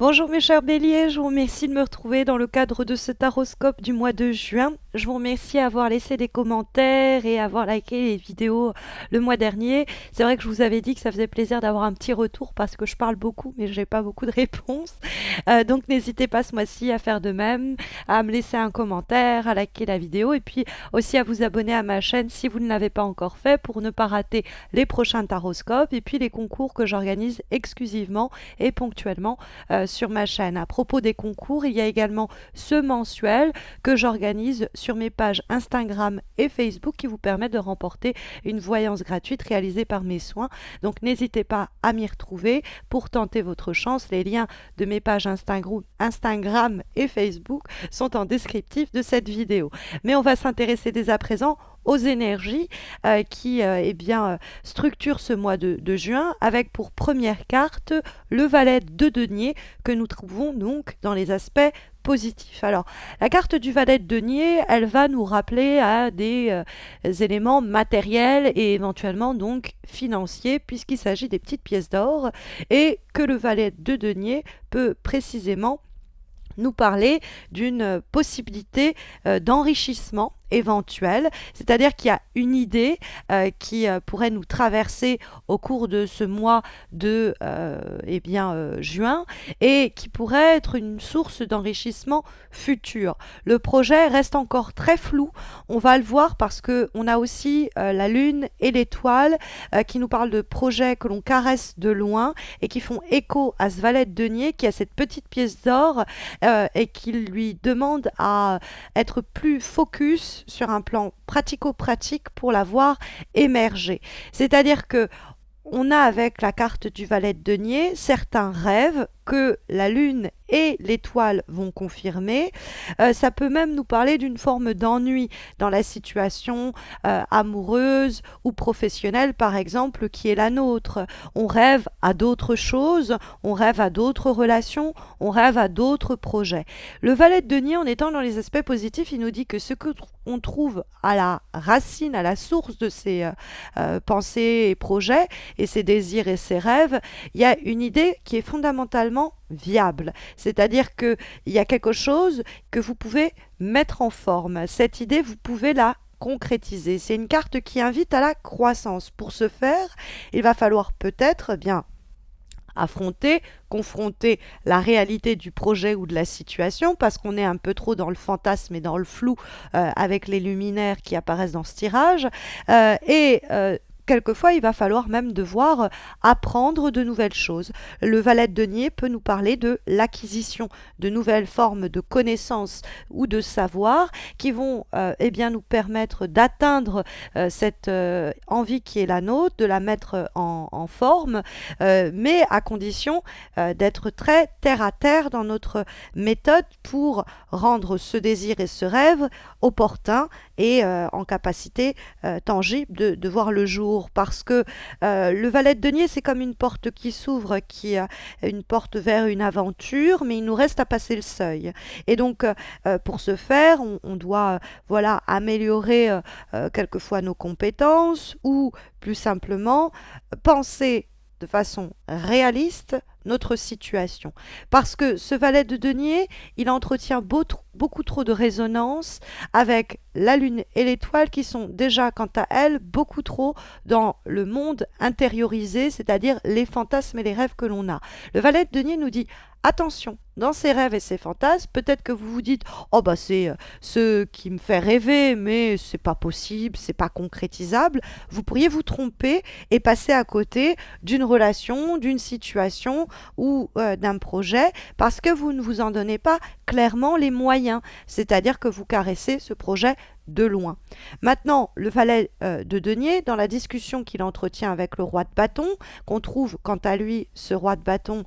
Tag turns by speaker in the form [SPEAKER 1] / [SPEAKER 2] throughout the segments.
[SPEAKER 1] Bonjour mes chers béliers, je vous remercie de me retrouver dans le cadre de ce taroscope du mois de juin. Je vous remercie d'avoir laissé des commentaires et avoir liké les vidéos le mois dernier. C'est vrai que je vous avais dit que ça faisait plaisir d'avoir un petit retour parce que je parle beaucoup mais j'ai pas beaucoup de réponses. Donc n'hésitez pas ce mois-ci à faire de même, à me laisser un commentaire, à liker la vidéo et puis aussi à vous abonner à ma chaîne si vous ne l'avez pas encore fait pour ne pas rater les prochains taroscopes et puis les concours que j'organise exclusivement et ponctuellement sur ma chaîne. À propos des concours, il y a également ce mensuel que j'organise sur mes pages Instagram et Facebook qui vous permet de remporter une voyance gratuite réalisée par mes soins. Donc n'hésitez pas à m'y retrouver pour tenter votre chance. Les liens de mes pages Instagram et Facebook sont en descriptif de cette vidéo. Mais on va s'intéresser dès à présent aux énergies qui structurent ce mois de juin avec pour première carte le valet de denier que nous trouvons donc dans les aspects positifs. Alors, la carte du valet de denier, elle va nous rappeler à des éléments matériels et éventuellement donc financiers puisqu'il s'agit des petites pièces d'or et que le valet de denier peut précisément nous parler d'une possibilité d'enrichissement éventuel, c'est-à-dire qu'il y a une idée qui pourrait nous traverser au cours de ce mois de juin et qui pourrait être une source d'enrichissement futur. Le projet reste encore très flou, on va le voir parce qu'on a aussi la lune et l'étoile qui nous parlent de projets que l'on caresse de loin et qui font écho à ce valet de denier qui a cette petite pièce d'or et qui lui demande à être plus focus sur un plan pratico-pratique pour la voir émerger. C'est-à-dire que on a avec la carte du valet de denier certains rêves que la lune et l'étoile vont confirmer. Ça peut même nous parler d'une forme d'ennui dans la situation amoureuse ou professionnelle, par exemple, qui est la nôtre. On rêve à d'autres choses, on rêve à d'autres relations, on rêve à d'autres projets. Le valet de denier, en étant dans les aspects positifs, il nous dit que ce que on trouve à la racine, à la source de ces pensées et projets, et ses désirs et ses rêves, il y a une idée qui est fondamentalement viable. C'est-à-dire qu'il y a quelque chose que vous pouvez mettre en forme. Cette idée, vous pouvez la concrétiser. C'est une carte qui invite à la croissance. Pour ce faire, il va falloir peut-être confronter la réalité du projet ou de la situation parce qu'on est un peu trop dans le fantasme et dans le flou avec les luminaires qui apparaissent dans ce tirage quelquefois, il va falloir même devoir apprendre de nouvelles choses. Le valet de denier peut nous parler de l'acquisition de nouvelles formes de connaissances ou de savoir qui vont nous permettre d'atteindre cette envie qui est la nôtre, de la mettre en forme, mais à condition d'être très terre à terre dans notre méthode pour rendre ce désir et ce rêve opportun et en capacité tangible de voir le jour. Parce que le valet de denier, c'est comme une porte qui s'ouvre, qui est une porte vers une aventure, mais il nous reste à passer le seuil. Et donc, pour ce faire, on doit améliorer quelquefois nos compétences ou, plus simplement, penser de façon réaliste notre situation. Parce que ce valet de denier, il entretient beaucoup trop de résonance avec la lune et l'étoile qui sont déjà, quant à elles, beaucoup trop dans le monde intériorisé, c'est-à-dire les fantasmes et les rêves que l'on a. Le valet de denier nous dit attention, dans ces rêves et ces fantasmes, peut-être que vous vous dites oh bah c'est ce qui me fait rêver, mais c'est pas possible, c'est pas concrétisable. Vous pourriez vous tromper et passer à côté d'une relation, d'une situation ou d'un projet parce que vous ne vous en donnez pas clairement les moyens, c'est-à-dire que vous caressez ce projet de loin. Maintenant, le valet de denier, dans la discussion qu'il entretient avec le roi de bâton, qu'on trouve quant à lui, ce roi de bâton,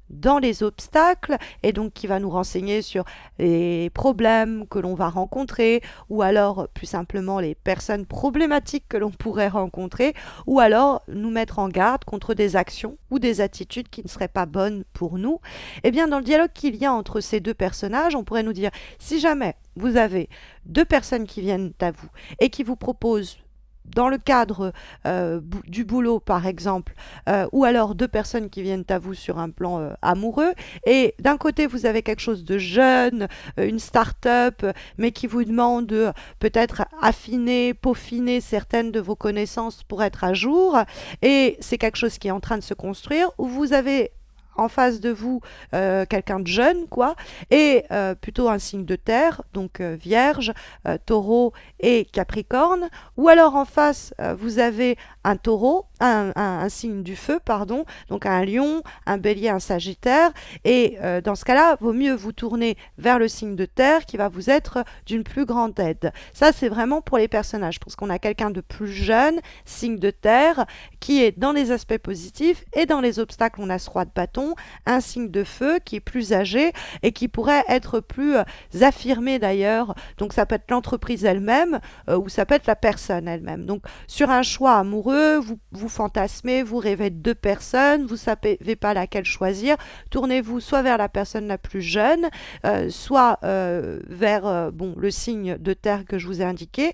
[SPEAKER 1] dans les obstacles et donc qui va nous renseigner sur les problèmes que l'on va rencontrer ou alors plus simplement les personnes problématiques que l'on pourrait rencontrer ou alors nous mettre en garde contre des actions ou des attitudes qui ne seraient pas bonnes pour nous. Dans le dialogue qu'il y a entre ces deux personnages, on pourrait nous dire si jamais vous avez deux personnes qui viennent à vous et qui vous proposent dans le cadre du boulot, par exemple, ou alors deux personnes qui viennent à vous sur un plan amoureux, et d'un côté, vous avez quelque chose de jeune, une start-up, mais qui vous demande de peut-être affiner, peaufiner certaines de vos connaissances pour être à jour, et c'est quelque chose qui est en train de se construire, où vous avez en face de vous quelqu'un de jeune, quoi, et plutôt un signe de terre, donc Vierge, Taureau et Capricorne, ou alors en face, vous avez un taureau, un signe du feu, pardon, donc un lion, un bélier, un sagittaire, et dans ce cas-là, vaut mieux vous tourner vers le signe de terre qui va vous être d'une plus grande aide. Ça, c'est vraiment pour les personnages, parce qu'on a quelqu'un de plus jeune, signe de terre, qui est dans les aspects positifs, et dans les obstacles, on a ce roi de bâton, un signe de feu qui est plus âgé et qui pourrait être plus affirmé d'ailleurs. Donc ça peut être l'entreprise elle-même ou ça peut être la personne elle-même. Donc sur un choix amoureux, vous fantasmez, vous rêvez de deux personnes, vous ne savez pas laquelle choisir, tournez-vous soit vers la personne la plus jeune, soit vers bon, le signe de terre que je vous ai indiqué,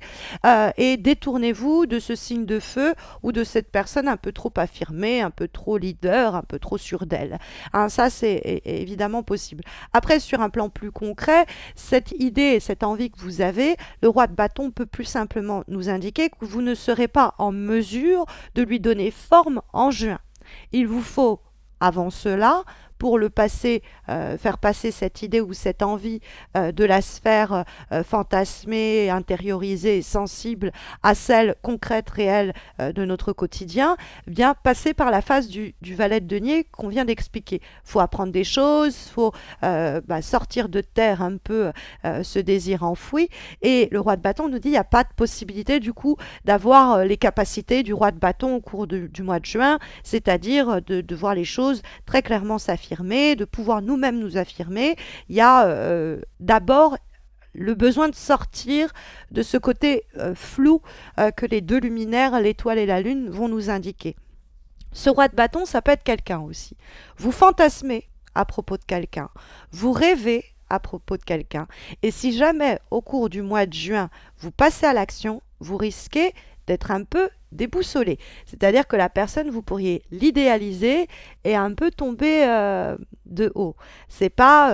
[SPEAKER 1] et détournez-vous de ce signe de feu ou de cette personne un peu trop affirmée, un peu trop leader, un peu trop sûre d'elle. Hein, ça, c'est évidemment possible. Après, sur un plan plus concret, cette idée et cette envie que vous avez, le roi de bâton peut plus simplement nous indiquer que vous ne serez pas en mesure de lui donner forme en juin. Il vous faut, avant cela, pour le passer, faire passer cette idée ou cette envie de la sphère fantasmée, intériorisée, sensible à celle concrète, réelle de notre quotidien, eh bien passer par la phase du valet de denier qu'on vient d'expliquer. Il faut apprendre des choses, il faut sortir de terre un peu ce désir enfoui. Et le roi de bâton nous dit qu'il n'y a pas de possibilité du coup d'avoir les capacités du roi de bâton au cours du mois de juin, c'est-à-dire de voir les choses très clairement s'affirmer, de pouvoir nous-mêmes nous affirmer. Il y a d'abord le besoin de sortir de ce côté flou que les deux luminaires, l'étoile et la lune, vont nous indiquer. Ce roi de bâton, ça peut être quelqu'un aussi. Vous fantasmez à propos de quelqu'un, vous rêvez à propos de quelqu'un, et si jamais au cours du mois de juin, vous passez à l'action, vous risquez d'être un peu déboussolé. C'est-à-dire que la personne, vous pourriez l'idéaliser et un peu tomber de haut. C'est pas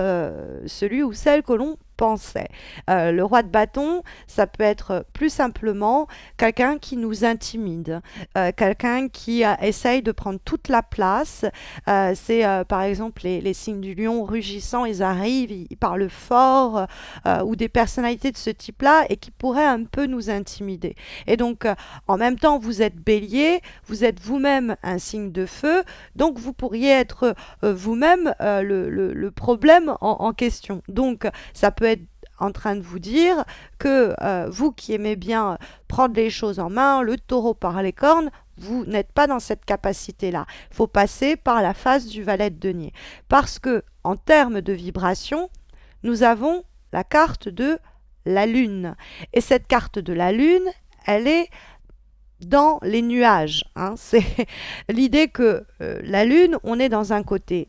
[SPEAKER 1] celui ou celle que l'on pensait. Le roi de bâton, ça peut être plus simplement quelqu'un qui nous intimide, quelqu'un qui essaye de prendre toute la place. C'est par exemple les signes du lion rugissants, ils arrivent, ils parlent fort, ou des personnalités de ce type-là et qui pourraient un peu nous intimider. Et donc, en même temps, vous êtes bélier, vous êtes vous-même un signe de feu, donc vous pourriez être vous-même le problème en question. Donc, ça peut être en train de vous dire que vous qui aimez bien prendre les choses en main, le taureau par les cornes, vous n'êtes pas dans cette capacité-là. Il faut passer par la phase du valet de denier. Parce que, en termes de vibration, nous avons la carte de la lune. Et cette carte de la lune, elle est dans les nuages. Hein. C'est l'idée que la lune, on est dans un côté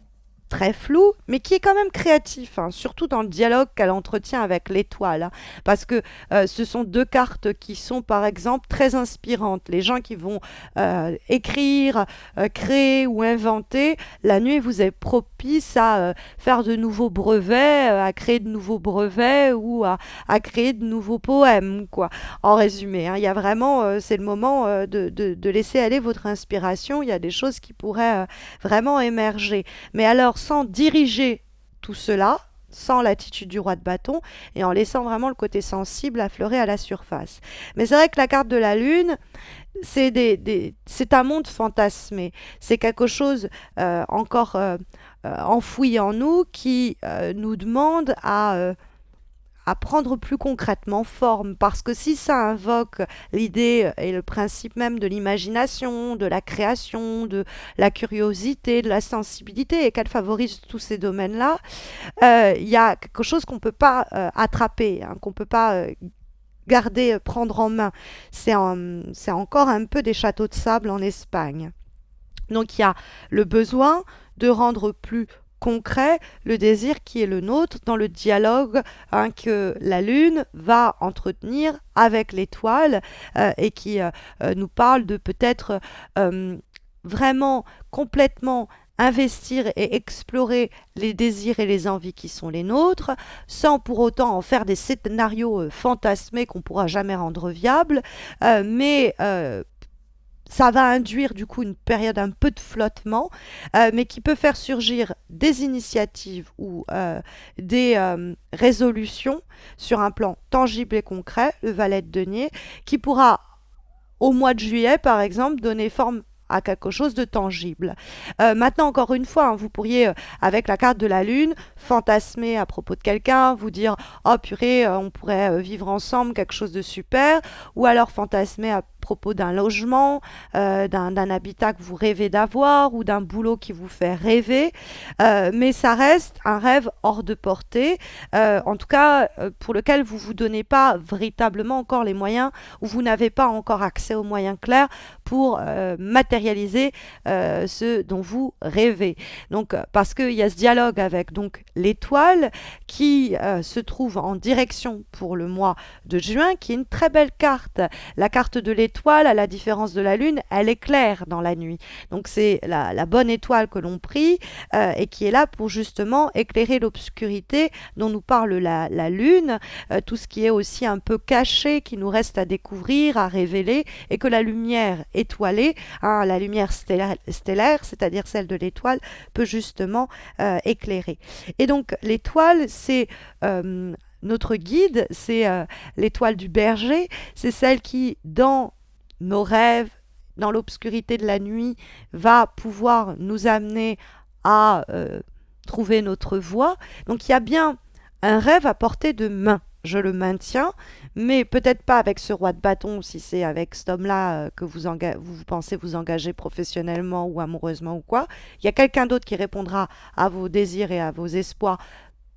[SPEAKER 1] très flou, mais qui est quand même créatif, hein, surtout dans le dialogue qu'elle entretient avec l'étoile, hein, parce que ce sont deux cartes qui sont, par exemple, très inspirantes. Les gens qui vont écrire, créer ou inventer, la nuit vous est propice à faire de nouveaux brevets, à créer de nouveaux brevets ou à créer de nouveaux poèmes, quoi. En résumé, hein, il y a vraiment, c'est le moment de laisser aller votre inspiration. Il y a des choses qui pourraient vraiment émerger. Mais alors, sans diriger tout cela, sans l'attitude du roi de bâton, et en laissant vraiment le côté sensible affleurer à la surface. Mais c'est vrai que la carte de la lune, c'est un monde fantasmé. C'est quelque chose encore enfoui en nous qui nous demande à prendre plus concrètement forme, parce que si ça invoque l'idée et le principe même de l'imagination, de la création, de la curiosité, de la sensibilité, et qu'elle favorise tous ces domaines-là, il y a quelque chose qu'on ne peut pas attraper, hein, qu'on ne peut pas garder, prendre en main. C'est encore un peu des châteaux de sable en Espagne. Donc il y a le besoin de rendre plus concret le désir qui est le nôtre dans le dialogue que la Lune va entretenir avec l'étoile et qui nous parle de peut-être vraiment complètement investir et explorer les désirs et les envies qui sont les nôtres, sans pour autant en faire des scénarios fantasmés qu'on ne pourra jamais rendre viables, mais ça va induire du coup une période un peu de flottement, mais qui peut faire surgir des initiatives ou des résolutions sur un plan tangible et concret, le valet de denier, qui pourra au mois de juillet, par exemple, donner forme à quelque chose de tangible. Maintenant, encore une fois, vous pourriez, avec la carte de la Lune, fantasmer à propos de quelqu'un, vous dire «Oh purée, on pourrait vivre ensemble, quelque chose de super», ou alors fantasmer à propos d'un logement, d'un habitat que vous rêvez d'avoir ou d'un boulot qui vous fait rêver, mais ça reste un rêve hors de portée, en tout cas pour lequel vous ne vous donnez pas véritablement encore les moyens ou vous n'avez pas encore accès aux moyens clairs pour matérialiser ce dont vous rêvez. Donc, parce qu'il y a ce dialogue avec donc l'étoile qui se trouve en direction pour le mois de juin, qui est une très belle carte. La carte de l'étoile, à la différence de la lune, elle éclaire dans la nuit. Donc c'est la bonne étoile que l'on prie et qui est là pour justement éclairer l'obscurité dont nous parle la lune, tout ce qui est aussi un peu caché, qui nous reste à découvrir, à révéler, et que la lumière étoilée, la lumière stellaire, c'est-à-dire celle de l'étoile, peut justement éclairer. Et donc l'étoile, c'est notre guide, c'est l'étoile du berger, c'est celle qui, dans nos rêves, dans l'obscurité de la nuit, va pouvoir nous amener à trouver notre voie. Donc il y a bien un rêve à portée de main. Je le maintiens, mais peut-être pas avec ce roi de bâton, si c'est avec cet homme-là que vous pensez vous engager professionnellement ou amoureusement ou quoi. Il y a quelqu'un d'autre qui répondra à vos désirs et à vos espoirs,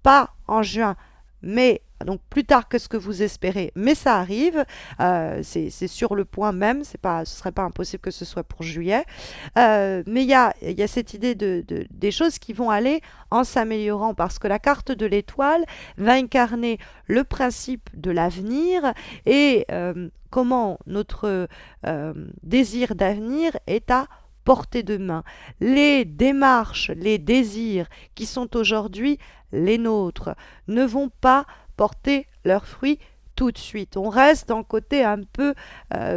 [SPEAKER 1] pas en juin, mais donc plus tard que ce que vous espérez, mais ça arrive, c'est sur le point même, ce serait pas impossible que ce soit pour juillet, mais il y a cette idée des choses qui vont aller en s'améliorant, parce que la carte de l'étoile va incarner le principe de l'avenir et comment notre désir d'avenir est à portée de main. Les démarches, les désirs qui sont aujourd'hui les nôtres ne vont pas porter leurs fruits tout de suite. On reste dans le côté un peu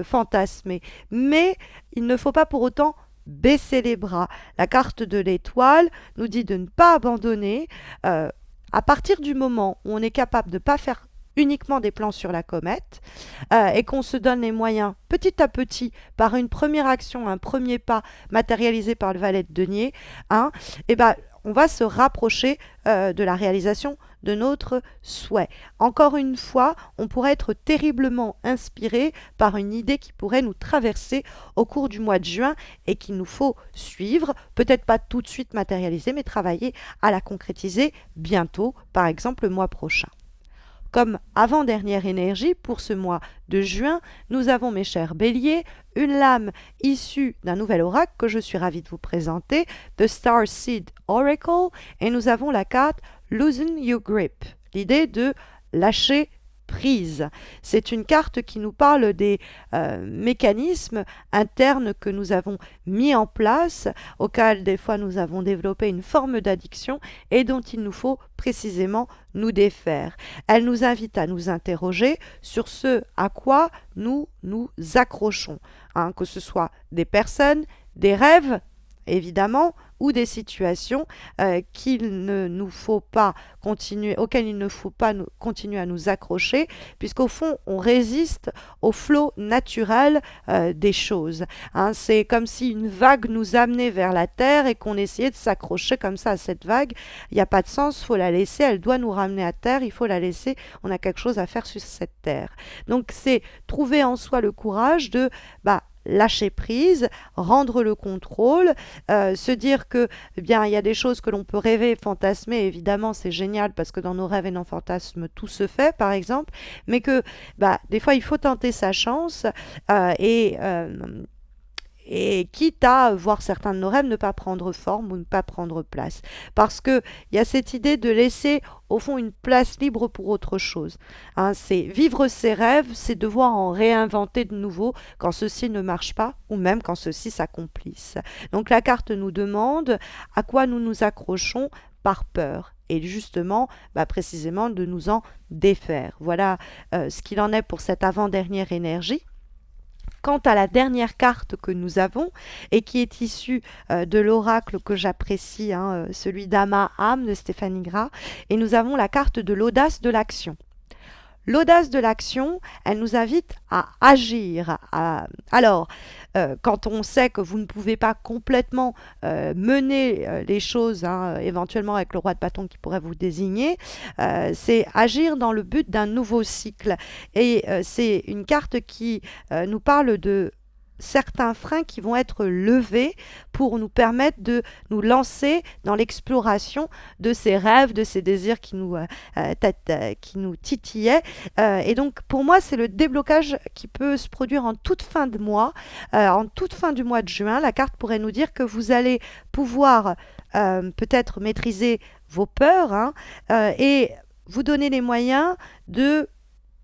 [SPEAKER 1] fantasmé. Mais il ne faut pas pour autant baisser les bras. La carte de l'étoile nous dit de ne pas abandonner. À partir du moment où on est capable de ne pas faire uniquement des plans sur la comète et qu'on se donne les moyens petit à petit par une première action, un premier pas matérialisé par le valet de denier, et ben, on va se rapprocher de la réalisation de notre souhait. Encore une fois, on pourrait être terriblement inspiré par une idée qui pourrait nous traverser au cours du mois de juin et qu'il nous faut suivre, peut-être pas tout de suite matérialiser, mais travailler à la concrétiser bientôt, par exemple le mois prochain. Comme avant-dernière énergie pour ce mois de juin, nous avons, mes chers béliers, une lame issue d'un nouvel oracle que je suis ravie de vous présenter, The Star Seed Oracle, et nous avons la carte Loosen Your Grip, l'idée de lâcher prise. C'est une carte qui nous parle des mécanismes internes que nous avons mis en place, auxquels des fois nous avons développé une forme d'addiction et dont il nous faut précisément nous défaire. Elle nous invite à nous interroger sur ce à quoi nous nous accrochons, que ce soit des personnes, des rêves, évidemment, ou des situations auxquelles il ne faut pas continuer à nous accrocher, puisqu'au fond, on résiste au flot naturel des choses. C'est comme si une vague nous amenait vers la terre et qu'on essayait de s'accrocher comme ça à cette vague. Il n'y a pas de sens, il faut la laisser, elle doit nous ramener à terre, il faut la laisser, on a quelque chose à faire sur cette terre. Donc c'est trouver en soi le courage de lâcher prise, rendre le contrôle, se dire que eh bien il y a des choses que l'on peut rêver, fantasmer, évidemment c'est génial parce que dans nos rêves et nos fantasmes tout se fait par exemple, mais que des fois il faut tenter sa chance et et quitte à voir certains de nos rêves ne pas prendre forme ou ne pas prendre place. Parce qu'il y a cette idée de laisser au fond une place libre pour autre chose. Hein, c'est vivre ses rêves, c'est devoir en réinventer de nouveau quand ceci ne marche pas ou même quand ceci s'accomplisse. Donc la carte nous demande à quoi nous nous accrochons par peur et justement, précisément de nous en défaire. Voilà ce qu'il en est pour cette avant-dernière énergie. Quant à la dernière carte que nous avons et qui est issue de l'oracle que j'apprécie, hein, celui d'Ama Am de Stéphanie Gras, et nous avons la carte de l'audace de l'action. L'audace de l'action, elle nous invite à agir. Alors, quand on sait que vous ne pouvez pas complètement mener les choses, hein, éventuellement avec le roi de bâton qui pourrait vous désigner, c'est agir dans le but d'un nouveau cycle. Et c'est une carte qui nous parle de certains freins qui vont être levés pour nous permettre de nous lancer dans l'exploration de ces rêves, de ces désirs qui nous titillaient. Et donc, pour moi, c'est le déblocage qui peut se produire en toute fin de mois. En toute fin du mois de juin, la carte pourrait nous dire que vous allez pouvoir peut-être maîtriser vos peurs, hein, et vous donner les moyens de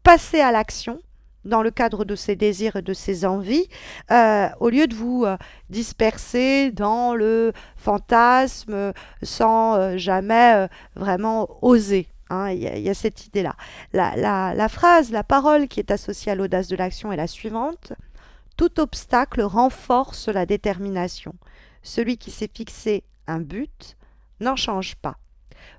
[SPEAKER 1] passer à l'action dans le cadre de ses désirs et de ses envies, au lieu de vous disperser dans le fantasme sans jamais vraiment oser. Hein, y a cette idée-là. La phrase, la parole qui est associée à l'audace de l'action est la suivante. Tout obstacle renforce la détermination. Celui qui s'est fixé un but n'en change pas.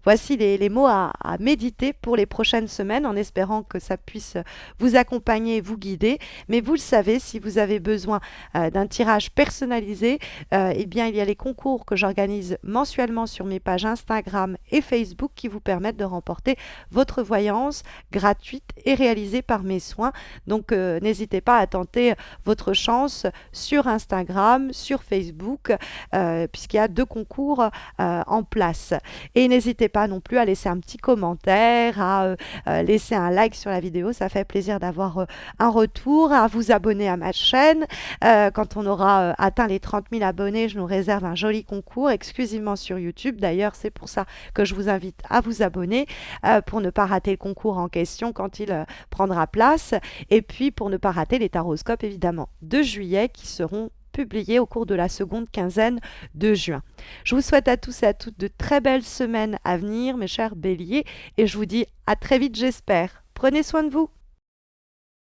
[SPEAKER 1] Voici les mots à méditer pour les prochaines semaines en espérant que ça puisse vous accompagner, vous guider. Mais vous le savez, si vous avez besoin d'un tirage personnalisé, eh bien, il y a les concours que j'organise mensuellement sur mes pages Instagram et Facebook qui vous permettent de remporter votre voyance gratuite et réalisée par mes soins. Donc, n'hésitez pas à tenter votre chance sur Instagram, sur Facebook, puisqu'il y a 2 concours en place. Et n'hésitez pas non plus à laisser un petit commentaire, à laisser un like sur la vidéo, ça fait plaisir d'avoir un retour, à vous abonner à ma chaîne. Quand on aura atteint les 30 000 abonnés, je nous réserve un joli concours exclusivement sur YouTube. D'ailleurs, c'est pour ça que je vous invite à vous abonner, pour ne pas rater le concours en question quand il prendra place. Et puis pour ne pas rater les taroscopes évidemment de juillet qui seront publiés au cours de la seconde quinzaine de juin. Je vous souhaite à tous et à toutes de très belles semaines à venir, mes chers béliers, et je vous dis à très vite, j'espère. Prenez soin de vous.